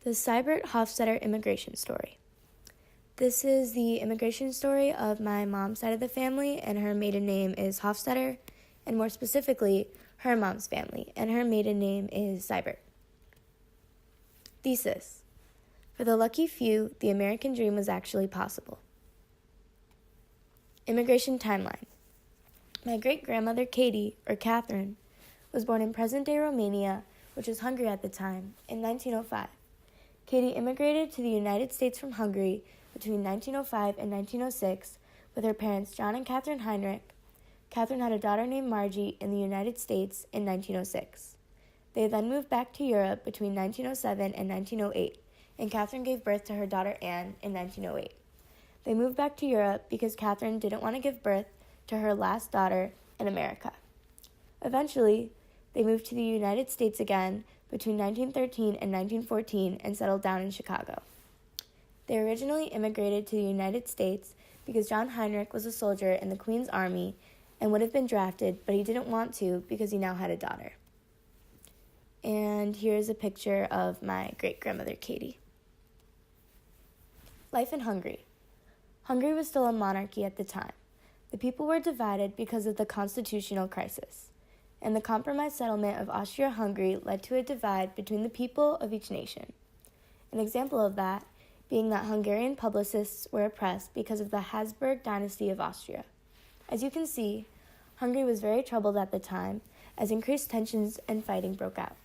The Sybert Hofstetter immigration story. This is the immigration story of my mom's side of the family, and her maiden name is Hofstetter, and more specifically, her mom's family, and her maiden name is Sybert. Thesis. For the lucky few, the American dream was actually possible. Immigration timeline. My great-grandmother Katie, or Catherine, was born in present-day Romania, which was Hungary at the time, in 1905. Katie immigrated to the United States from Hungary between 1905 and 1906 with her parents John and Catherine Heinrich. Catherine had a daughter named Margie in the United States in 1906. They then moved back to Europe between 1907 and 1908, and Catherine gave birth to her daughter Anne in 1908. They moved back to Europe because Catherine didn't want to give birth to her last daughter in America. Eventually, they moved to the United States again between 1913 and 1914 and settled down in Chicago. They originally immigrated to the United States because John Heinrich was a soldier in the Queen's Army and would have been drafted, but he didn't want to because he now had a daughter. And here's a picture of my great-grandmother Katie. Life in Hungary. Hungary was still a monarchy at the time. The people were divided because of the constitutional crisis, and the compromise settlement of Austria-Hungary led to a divide between the people of each nation. An example of that being that Hungarian publicists were oppressed because of the Habsburg dynasty of Austria. As you can see, Hungary was very troubled at the time as increased tensions and fighting broke out.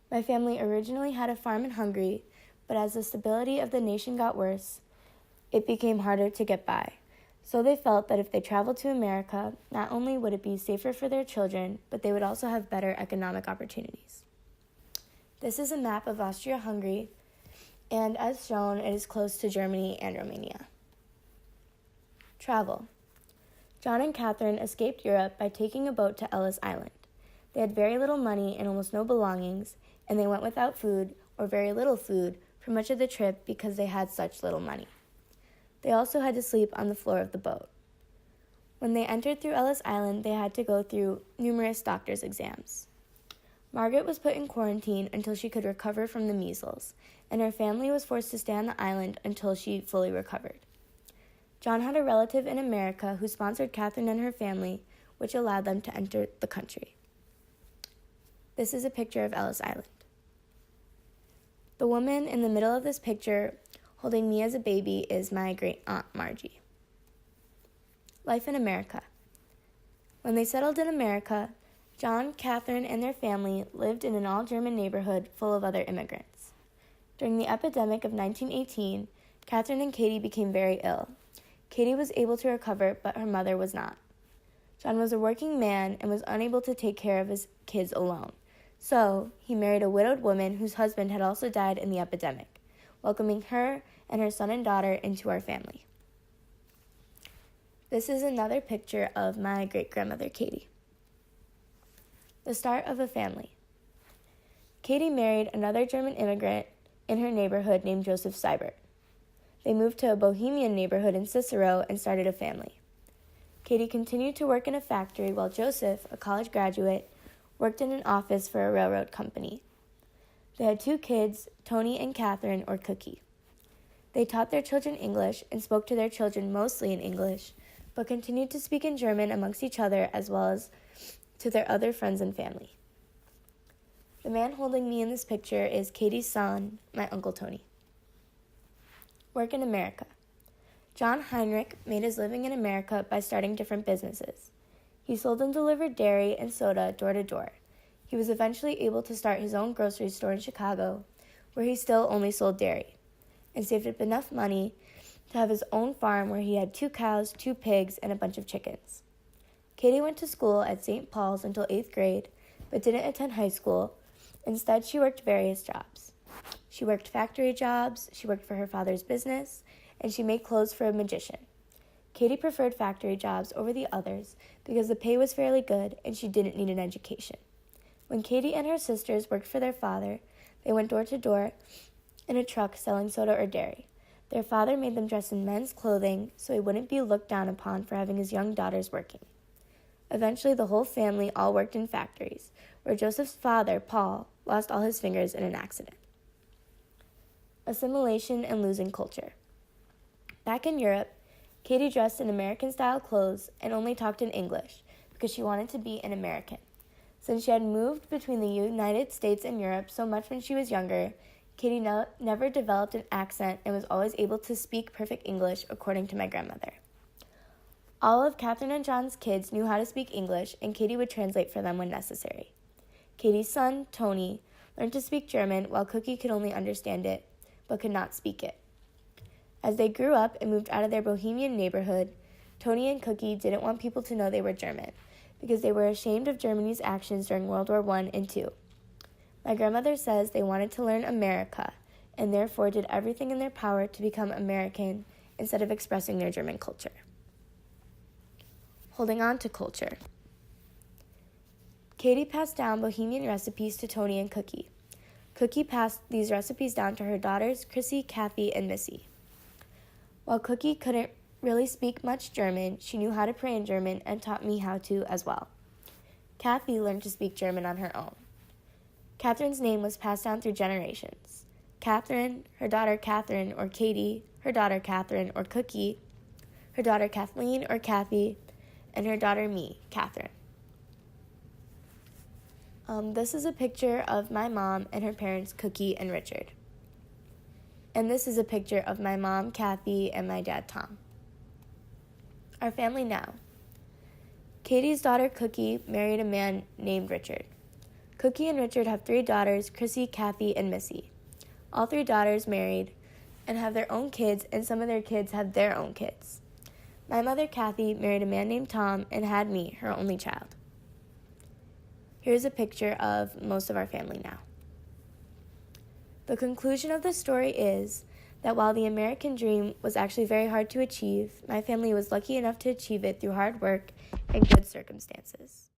My family originally had a farm in Hungary, but as the stability of the nation got worse, it became harder to get by. So they felt that if they traveled to America, not only would it be safer for their children, but they would also have better economic opportunities. This is a map of Austria-Hungary, and as shown, it is close to Germany and Romania. Travel. John and Catherine escaped Europe by taking a boat to Ellis Island. They had very little money and almost no belongings, and they went without food, or very little food, for much of the trip because they had such little money. They also had to sleep on the floor of the boat. When they entered through Ellis Island, they had to go through numerous doctor's exams. Margaret was put in quarantine until she could recover from the measles, and her family was forced to stay on the island until she fully recovered. John had a relative in America who sponsored Catherine and her family, which allowed them to enter the country. This is a picture of Ellis Island. The woman in the middle of this picture holding me as a baby is my great-aunt Margie. Life in America. When they settled in America, John, Catherine, and their family lived in an all-German neighborhood full of other immigrants. During the epidemic of 1918, Catherine and Katie became very ill. Katie was able to recover, but her mother was not. John was a working man and was unable to take care of his kids alone. So, he married a widowed woman whose husband had also died in the epidemic, welcoming her and her son and daughter into our family. This is another picture of my great-grandmother Katie. The start of a family. Katie married another German immigrant in her neighborhood named Joseph Sybert. They moved to a Bohemian neighborhood in Cicero and started a family. Katie continued to work in a factory while Joseph, a college graduate, worked in an office for a railroad company. They had 2 kids, Tony and Catherine, or Cookie. They taught their children English and spoke to their children mostly in English, but continued to speak in German amongst each other as well as to their other friends and family. The man holding me in this picture is Katie's son, my Uncle Tony. Work in America. John Heinrich made his living in America by starting different businesses. He sold and delivered dairy and soda door to door. He was eventually able to start his own grocery store in Chicago, where he still only sold dairy, and saved up enough money to have his own farm where he had 2 cows, 2 pigs, and a bunch of chickens. Katie went to school at St. Paul's until 8th grade, but didn't attend high school. Instead, she worked various jobs. She worked factory jobs, she worked for her father's business, and she made clothes for a magician. Katie preferred factory jobs over the others because the pay was fairly good and she didn't need an education. When Katie and her sisters worked for their father, they went door to door in a truck selling soda or dairy. Their father made them dress in men's clothing so he wouldn't be looked down upon for having his young daughters working. Eventually, the whole family all worked in factories, where Joseph's father, Paul, lost all his fingers in an accident. assimilation, and losing culture. Back in Europe, Katie dressed in American-style clothes and only talked in English because she wanted to be an American. Since she had moved between the United States and Europe so much when she was younger, Katie never developed an accent and was always able to speak perfect English, according to my grandmother. All of Catherine and John's kids knew how to speak English, and Katie would translate for them when necessary. Katie's son, Tony, learned to speak German while Cookie could only understand it, but could not speak it. As they grew up and moved out of their bohemian neighborhood, Tony and Cookie didn't want people to know they were German, because they were ashamed of Germany's actions during World War I and II. My grandmother says they wanted to learn America, and therefore did everything in their power to become American instead of expressing their German culture. Holding on to culture. Katie passed down bohemian recipes to Tony and Cookie. Cookie passed these recipes down to her daughters, Chrissy, Kathy, and Missy. While Cookie couldn't really speak much German, she knew how to pray in German and taught me how to as well. Kathy learned to speak German on her own. Catherine's name was passed down through generations. Catherine, her daughter Catherine or Katie, her daughter Catherine or Cookie, her daughter Kathleen or Kathy, and her daughter me, Catherine. This is a picture of my mom and her parents, Cookie and Richard. And this is a picture of my mom, Kathy, and my dad, Tom. Our family now. Katie's daughter, Cookie, married a man named Richard. Cookie and Richard have 3 daughters, Chrissy, Kathy, and Missy. All 3 daughters married and have their own kids, and some of their kids have their own kids. My mother, Kathy, married a man named Tom and had me, her only child. Here's a picture of most of our family now. The conclusion of the story is that while the American dream was actually very hard to achieve, my family was lucky enough to achieve it through hard work and good circumstances.